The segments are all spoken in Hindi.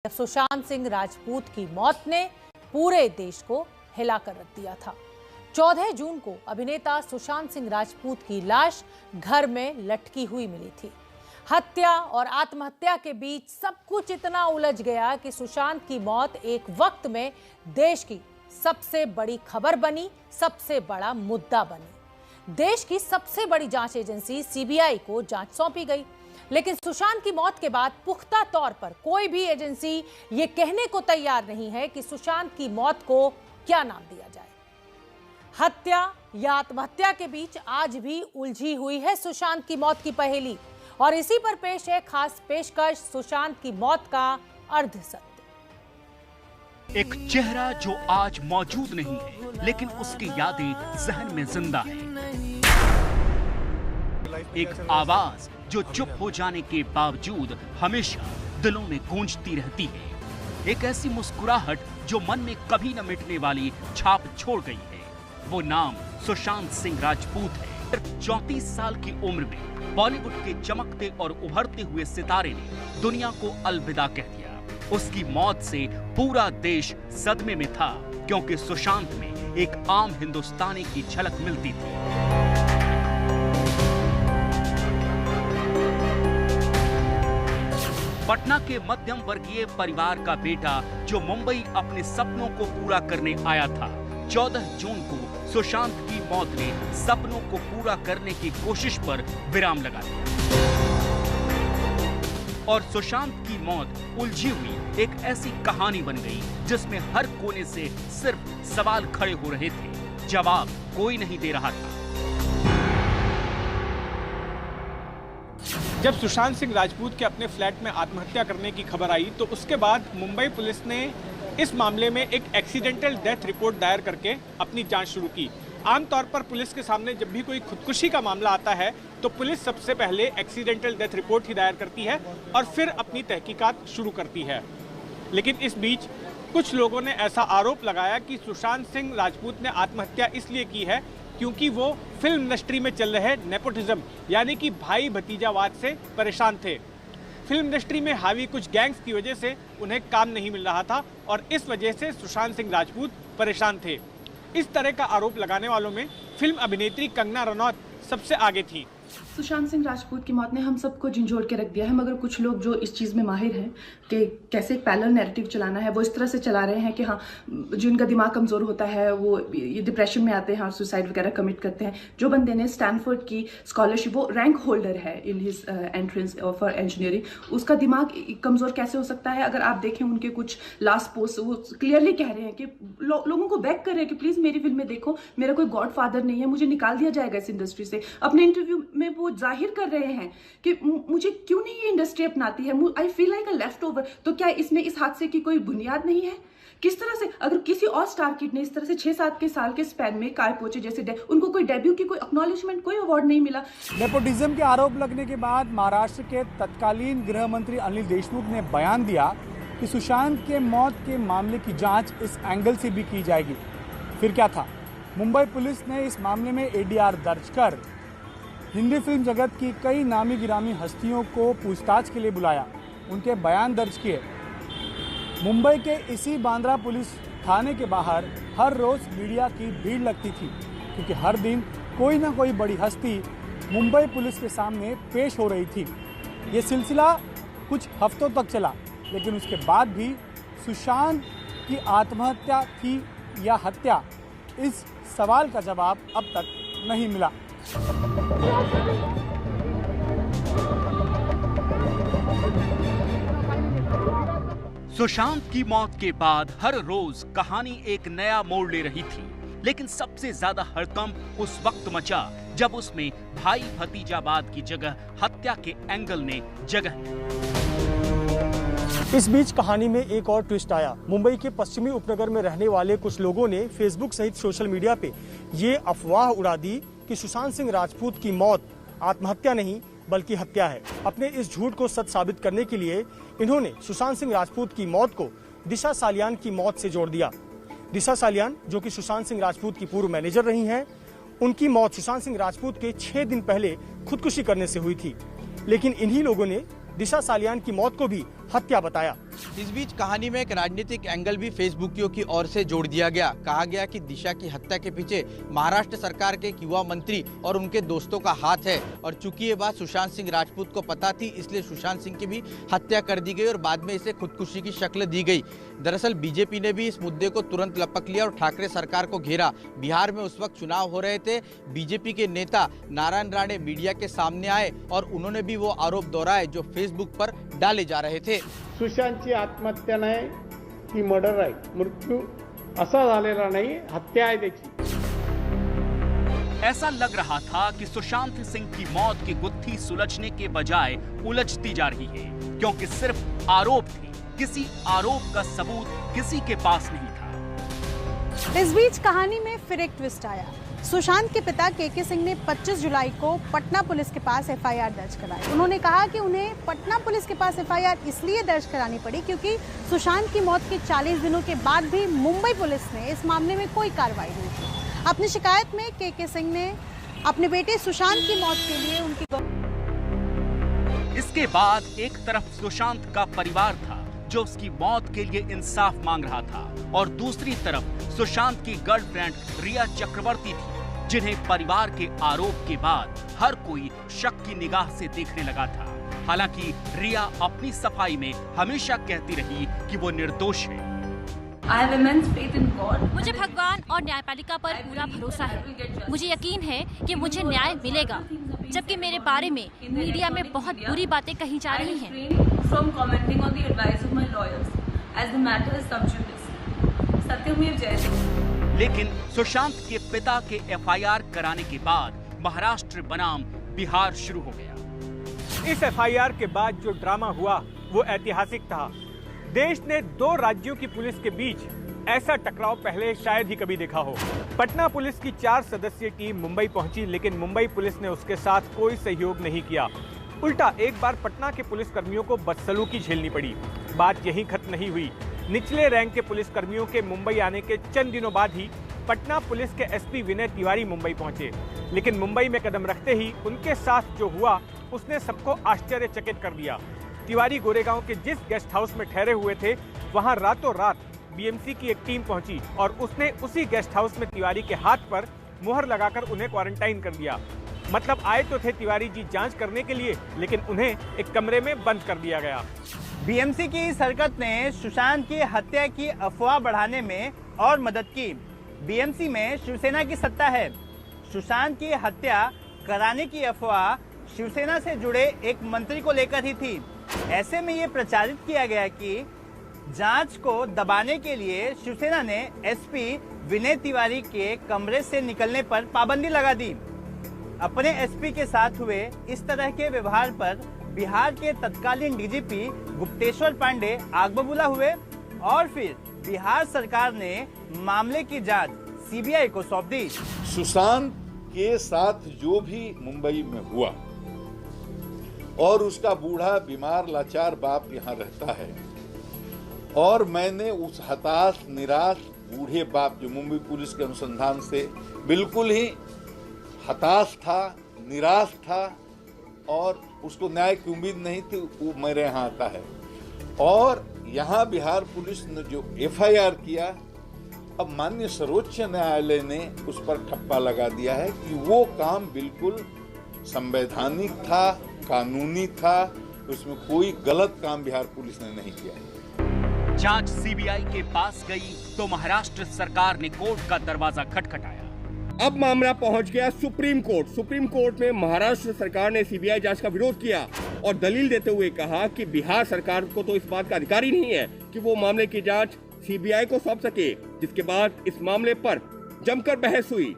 सुशांत सिंह राजपूत की मौत ने पूरे देश को हिलाकर रख दिया था। 14 जून को अभिनेता सुशांत सिंह राजपूत की लाश घर में लटकी हुई मिली थी। हत्या और आत्महत्या के बीच सब कुछ इतना उलझ गया कि सुशांत की मौत एक वक्त में देश की सबसे बड़ी खबर बनी, सबसे बड़ा मुद्दा बनी। देश की सबसे बड़ी जांच एजेंसी सीबीआई को जांच सौंपी गई, लेकिन सुशांत की मौत के बाद पुख्ता तौर पर कोई भी एजेंसी ये कहने को तैयार नहीं है कि सुशांत की मौत को क्या नाम दिया जाए। हत्या या आत्महत्या के बीच आज भी उलझी हुई है सुशांत की मौत की पहेली, और इसी पर पेश है खास पेशकश सुशांत की मौत का अर्ध सत्य। एक चेहरा जो आज मौजूद नहीं है, लेकिन उसकी यादें जहन में जिंदा है। एक आवाज जो चुप हो जाने के बावजूद हमेशा दिलों में गूंजती रहती है। एक ऐसी मुस्कुराहट जो मन में कभी न मिटने वाली छाप छोड़ गई है। वो नाम सुशांत सिंह राजपूत है। 34 साल की उम्र में बॉलीवुड के चमकते और उभरते हुए सितारे ने दुनिया को अलविदा कह दिया। उसकी मौत से पूरा देश सदमे में था, क्योंकि सुशांत में एक आम हिंदुस्तानी की झलक मिलती थी। पटना के मध्यम वर्गीय परिवार का बेटा जो मुंबई अपने सपनों को पूरा करने आया था। 14 जून को सुशांत की मौत ने सपनों को पूरा करने की कोशिश पर विराम लगा दिया, और सुशांत की मौत उलझी हुई एक ऐसी कहानी बन गई जिसमें हर कोने से सिर्फ सवाल खड़े हो रहे थे, जवाब कोई नहीं दे रहा था। जब सुशांत सिंह राजपूत के अपने फ्लैट में आत्महत्या करने की खबर आई, तो उसके बाद मुंबई पुलिस ने इस मामले में एक एक्सीडेंटल डेथ रिपोर्ट दायर करके अपनी जांच शुरू की। आमतौर पर पुलिस के सामने जब भी कोई खुदकुशी का मामला आता है तो पुलिस सबसे पहले एक्सीडेंटल डेथ रिपोर्ट ही दायर करती है और फिर अपनी तहकीकात शुरू करती है। लेकिन इस बीच कुछ लोगों ने ऐसा आरोप लगाया कि सुशांत सिंह राजपूत ने आत्महत्या इसलिए की है क्योंकि वो फिल्म इंडस्ट्री में चल रहे नेपोटिज्म यानी कि भाई भतीजावाद से परेशान थे। फिल्म इंडस्ट्री में हावी कुछ गैंग्स की वजह से उन्हें काम नहीं मिल रहा था और इस वजह से सुशांत सिंह राजपूत परेशान थे। इस तरह का आरोप लगाने वालों में फिल्म अभिनेत्री कंगना रनौत सबसे आगे थी। सुशांत सिंह राजपूत की मौत ने हम सबको झंझोड़ के रख दिया है, मगर कुछ लोग जो इस चीज़ में माहिर हैं कि कैसे एक पैरेलल नैरेटिव चलाना है, वो इस तरह से चला रहे हैं कि हाँ, जिनका दिमाग कमज़ोर होता है वो ये डिप्रेशन में आते हैं और सुसाइड वगैरह कमिट करते हैं। जो बंदे ने स्टैनफोर्ड की स्कॉलरशिप, वो रैंक होल्डर है in his entrance for engineering, उसका दिमाग कमज़ोर कैसे हो सकता है? अगर आप देखें उनके कुछ लास्ट पोस्ट, वो क्लियरली कह रहे हैं कि लोगों को बैक कर रहे हैं कि प्लीज़ मेरी फिल्म में देखो, मेरा कोई गॉड फादर नहीं है, मुझे निकाल दिया जाएगा इस इंडस्ट्री से। अपने इंटरव्यू में वो जाहिर कर रहे हैं कि मुझे क्यों नहीं ये इंडस्ट्री अपनाती है, I feel like a left over. तो क्या इसमें इस हादसे की कोई बुनियाद नहीं है? किस तरह से अगर किसी और स्टार किड ने इस तरह से 6-7 के साल के स्पैन में काय पोचे जैसे उनको कोई डेब्यू की कोई एक्नॉलेजमेंट, कोई अवार्ड नहीं मिला। नेपोटिज्म के आरोप लगने के बाद महाराष्ट्र के तत्कालीन गृह मंत्री अनिल देशमुख ने बयान दिया कि सुशांत के मौत के मामले की जांच इस एंगल से भी की जाएगी। फिर क्या था? मुंबई पुलिस ने इस मामले में एडीआर दर्ज कर हिंदी फिल्म जगत की कई नामी गिरामी हस्तियों को पूछताछ के लिए बुलाया, उनके बयान दर्ज किए। मुंबई के इसी बांद्रा पुलिस थाने के बाहर हर रोज मीडिया की भीड़ लगती थी, क्योंकि हर दिन कोई ना कोई बड़ी हस्ती मुंबई पुलिस के सामने पेश हो रही थी। ये सिलसिला कुछ हफ्तों तक चला, लेकिन उसके बाद भी सुशांत की आत्महत्या थी या हत्या, इस सवाल का जवाब अब तक नहीं मिला। सुशांत की मौत के बाद हर रोज कहानी एक नया मोड़ ले रही थी, लेकिन सबसे ज्यादा हड़कंप उस वक्त मचा जब उसमें भाई भतीजावाद की जगह हत्या के एंगल ने जगह ली। इस बीच कहानी में एक और ट्विस्ट आया। मुंबई के पश्चिमी उपनगर में रहने वाले कुछ लोगों ने फेसबुक सहित सोशल मीडिया पे ये अफवाह उड़ा दी कि सुशांत सिंह राजपूत की मौत आत्महत्या नहीं बल्कि हत्या है। अपने इस झूठ को सच साबित करने के लिए इन्होंने सुशांत सिंह राजपूत की मौत को दिशा सालियान की मौत से जोड़ दिया। दिशा सालियान, जो कि सुशांत सिंह राजपूत की पूर्व मैनेजर रही हैं, उनकी मौत सुशांत सिंह राजपूत के 6 दिन पहले खुदकुशी करने से हुई थी, लेकिन इन्हीं लोगों ने दिशा सालियान की मौत को भी हत्या बताया। इस बीच कहानी में एक राजनीतिक एंगल भी फेसबुकियों की ओर से जोड़ दिया गया। कहा गया कि दिशा की हत्या के पीछे महाराष्ट्र सरकार के एक युवा मंत्री और उनके दोस्तों का हाथ है और चूंकि ये बात सुशांत सिंह राजपूत को पता थी, इसलिए सुशांत सिंह की भी हत्या कर दी गई और बाद में इसे खुदकुशी की शक्ल दी गई। दरअसल बीजेपी ने भी इस मुद्दे को तुरंत लपक लिया और ठाकरे सरकार को घेरा। बिहार में उस वक्त चुनाव हो रहे थे। बीजेपी के नेता नारायण राणे मीडिया के सामने आए और उन्होंने भी वो आरोप दोहराए जो फेसबुक पर डाले जा रहे थे। सुशांतची आत्महत्या नाही, ही मर्डर आहे, मृत्यू असा झालेला नाही, हत्या आहे त्याची। ऐसा लग रहा था कि सुशांत सिंह की मौत की गुत्थी सुलझने के बजाय उलझती जा रही है, क्योंकि सिर्फ आरोप थे, किसी आरोप का सबूत किसी के पास नहीं था। इस बीच कहानी में फिर एक ट्विस्ट आया। सुशांत के पिता के सिंह ने 25 जुलाई को पटना पुलिस के पास एफआईआर दर्ज कराई। उन्होंने कहा कि उन्हें पटना पुलिस के पास एफआईआर इसलिए दर्ज करानी पड़ी क्योंकि सुशांत की मौत के 40 दिनों के बाद भी मुंबई पुलिस ने इस मामले में कोई कार्रवाई नहीं की। अपनी शिकायत में के सिंह ने अपने बेटे सुशांत की मौत के लिए उनकी। इसके बाद एक तरफ सुशांत का परिवार था जो उसकी मौत के लिए इंसाफ मांग रहा था और दूसरी तरफ सुशांत की गर्लफ्रेंड रिया चक्रवर्ती थी, जिन्हें परिवार के आरोप के बाद हर कोई शक की निगाह से देखने लगा था। हालांकि रिया अपनी सफाई में हमेशा कहती रही कि वो निर्दोष है। मुझे भगवान और न्यायपालिका पर पूरा भरोसा है। मुझे यकीन है कि मुझे न्याय मिलेगा, जबकि मेरे बारे में मीडिया में बहुत बुरी बातें कही जा रही हैं। लेकिन सुशांत के पिता के एफआईआर कराने के बाद महाराष्ट्र बनाम बिहार शुरू हो गया। इस एफआईआर के बाद जो ड्रामा हुआ वो ऐतिहासिक था। देश ने दो राज्यों की पुलिस के बीच ऐसा टकराव पहले शायद ही कभी देखा हो। पटना पुलिस की 4 सदस्यीय टीम मुंबई पहुंची, लेकिन मुंबई पुलिस ने उसके साथ कोई सहयोग नहीं किया। उल्टा एक बार पटना के पुलिस कर्मियों को बदसलूकी झेलनी पड़ी। बात यहीं खत्म नहीं हुई। निचले रैंक के पुलिस कर्मियों के मुंबई आने के चंद दिनों बाद ही पटना पुलिस के एसपी विनय तिवारी मुंबई पहुंचे, लेकिन मुंबई में कदम रखते ही उनके साथ जो हुआ उसने सबको आश्चर्यचकित कर दिया। तिवारी गोरेगांव के जिस गेस्ट हाउस में ठहरे हुए थे, वहां रातों रात बीएमसी की एक टीम पहुंची और उसने उसी गेस्ट हाउस में तिवारी के हाथ पर मुहर लगाकर उन्हें क्वारंटाइन कर दिया। मतलब आए तो थे तिवारी जी जांच करने के लिए, लेकिन उन्हें एक कमरे में बंद कर दिया गया। बीएमसी की इस हरकत ने सुशांत की हत्या की अफवाह बढ़ाने में और मदद की। बीएमसी में शिवसेना की सत्ता है। सुशांत की हत्या कराने की अफवाह शिवसेना से जुड़े एक मंत्री को लेकर ही थी। ऐसे में ये प्रचारित किया गया कि जांच को दबाने के लिए शिवसेना ने एसपी विनय तिवारी के कमरे से निकलने पर पाबंदी लगा दी। अपने एसपी के साथ हुए इस तरह के व्यवहार पर बिहार के तत्कालीन डीजीपी गुप्तेश्वर पांडे आग बबूला हुए और फिर बिहार सरकार ने मामले की जांच सीबीआई को सौंप दी। सुशांत के साथ जो भी मुंबई में हुआ और उसका बूढ़ा बीमार लाचार बाप यहाँ रहता है, और मैंने उस हताश निराश बूढ़े बाप जो मुंबई पुलिस के अनुसंधान से बिल्कुल ही हताश था, निराश था और उसको न्याय की उम्मीद नहीं थी, वो मेरे यहाँ आता है। और यहाँ बिहार पुलिस ने जो एफआईआर किया, अब माननीय सर्वोच्च न्यायालय ने उस पर ठप्पा लगा दिया है कि वो काम बिल्कुल संवैधानिक था, कानूनी था, उसमें कोई गलत काम बिहार पुलिस ने नहीं किया। जांच सीबीआई के पास गई तो महाराष्ट्र सरकार ने कोर्ट का दरवाजा खटखटाया। अब मामला पहुंच गया सुप्रीम कोर्ट। सुप्रीम कोर्ट में महाराष्ट्र सरकार ने सीबीआई जांच का विरोध किया और दलील देते हुए कहा कि बिहार सरकार को तो इस बात का अधिकार ही नहीं है कि वो मामले की जांच सीबीआई को सौंप सके। जिसके बाद इस मामले पर जमकर बहस हुई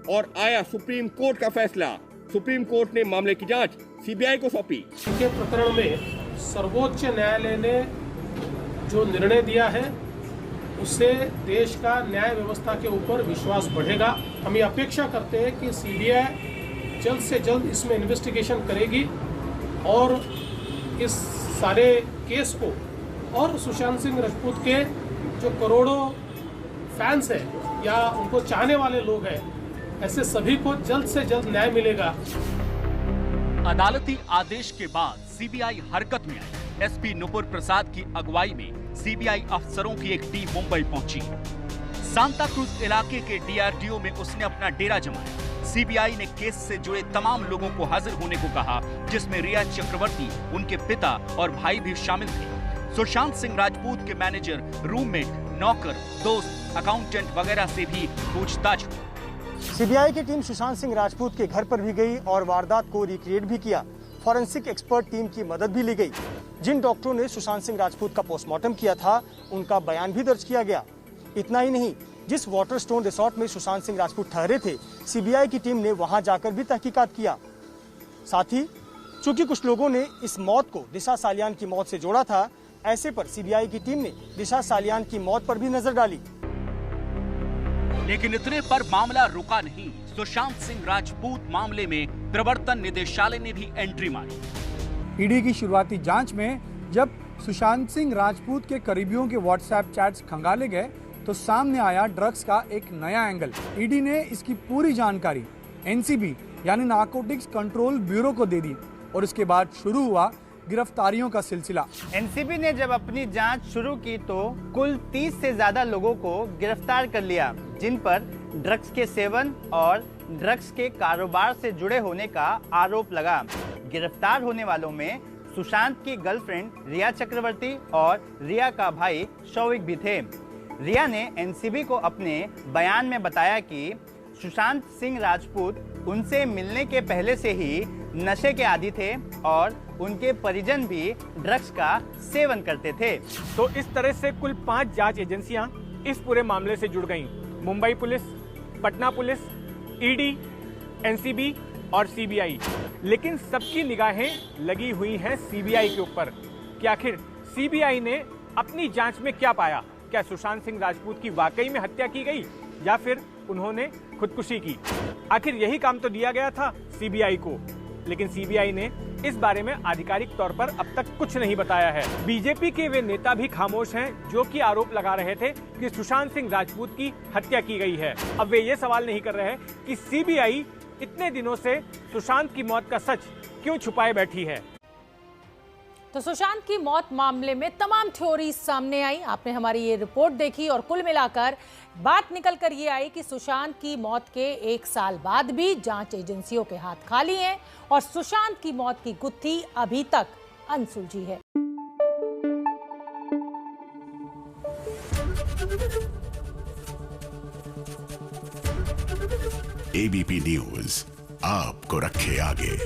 और आया सुप्रीम कोर्ट का फैसला। सुप्रीम कोर्ट ने मामले की जांच सीबीआई को सौंपी। के प्रकरण में सर्वोच्च न्यायालय ने जो निर्णय दिया है उससे देश का न्याय व्यवस्था के ऊपर विश्वास बढ़ेगा। हम ये अपेक्षा करते हैं कि सीबीआई जल्द से जल्द इसमें इन्वेस्टिगेशन करेगी और इस सारे केस को और सुशांत सिंह राजपूत के जो करोड़ों फैंस हैं या उनको चाहने वाले लोग हैं, ऐसे सभी को जल्द से जल्द न्याय मिलेगा। अदालती आदेश के बाद सीबीआई हरकत में आई एसपी नुपुर प्रसाद की अगुवाई में सीबीआई अफसरों की एक टीम मुंबई पहुंची। सांता क्रूज इलाके के डीआरडीओ में उसने अपना डेरा जमाया। सीबीआई ने केस से जुड़े तमाम लोगों को हाजिर होने को कहा, जिसमें रिया चक्रवर्ती, उनके पिता और भाई भी शामिल थे। सुशांत सिंह राजपूत के मैनेजर, रूममेट, नौकर, दोस्त, अकाउंटेंट वगैरह से भी पूछताछ हुई। सीबीआई की टीम सुशांत सिंह राजपूत के घर पर भी गई और वारदात को रिक्रिएट भी किया। फॉरेंसिक एक्सपर्ट टीम की मदद भी ली गई। जिन डॉक्टरों ने सुशांत सिंह राजपूत का पोस्टमार्टम किया था, उनका बयान भी दर्ज किया गया। इतना ही नहीं, जिस वाटरस्टोन रिसोर्ट में सुशांत सिंह राजपूत ठहरे थे, सीबीआई की टीम ने वहां जाकर भी तहकीकात किया। साथ ही चूंकि कुछ लोगों ने इस मौत को दिशा सालियान की मौत से जोड़ा था, ऐसे पर सीबीआई की टीम ने दिशा सालियान की मौत पर भी नजर डाली। लेकिन इतने पर मामला रुका नहीं। सुशांत सिंह राजपूत मामले में प्रवर्तन निदेशालय ने भी एंट्री मारी। ईडी की शुरुआती जांच में जब सुशांत सिंह राजपूत के करीबियों के व्हाट्सएप चैट्स खंगाले गए तो सामने आया ड्रग्स का एक नया एंगल। ईडी ने इसकी पूरी जानकारी एनसीबी यानी नारकोटिक्स कंट्रोल ब्यूरो को दे दी और इसके बाद शुरू हुआ गिरफ्तारियों का सिलसिला। एनसीबी ने जब अपनी जांच शुरू की तो कुल 30 से ज्यादा लोगों को गिरफ्तार कर लिया, जिन पर ड्रग्स के सेवन और ड्रग्स के कारोबार से जुड़े होने का आरोप लगा। गिरफ्तार होने वालों में सुशांत की गर्लफ्रेंड रिया चक्रवर्ती और रिया का भाई शौविक भी थे। रिया ने एनसीबी को अपने बयान में बताया कि सुशांत सिंह राजपूत उनसे मिलने के पहले से ही नशे के आदी थे और उनके परिजन भी ड्रग्स का सेवन करते थे। तो इस तरह से कुल 5 जांच एजेंसियां इस पूरे मामले से जुड़ गईं। Mumbai police, Patna police, ED, NCB और सीबीआई। लेकिन सबकी निगाहें लगी हुई हैं सीबीआई के ऊपर कि आखिर सीबीआई ने अपनी जांच में क्या पाया। क्या सुशांत सिंह राजपूत की वाकई में हत्या की गई या फिर उन्होंने खुदकुशी की? आखिर यही काम तो दिया गया था सीबीआई को, लेकिन सीबीआई ने इस बारे में आधिकारिक तौर पर अब तक कुछ नहीं बताया है। बीजेपी के वे नेता भी खामोश हैं जो कि आरोप लगा रहे थे कि सुशांत सिंह राजपूत की हत्या की गई है। अब वे ये सवाल नहीं कर रहे कि सीबीआई इतने दिनों से सुशांत की मौत का सच क्यों छुपाए बैठी है। तो सुशांत की मौत मामले में तमाम थ्योरीज सामने आई। आपने हमारी ये रिपोर्ट देखी और कुल मिलाकर बात निकल कर ये आई कि सुशांत की मौत के 1 साल बाद भी जांच एजेंसियों के हाथ खाली हैं और सुशांत की मौत की गुत्थी अभी तक अनसुलझी है। एबीपी न्यूज आपको रखे आगे।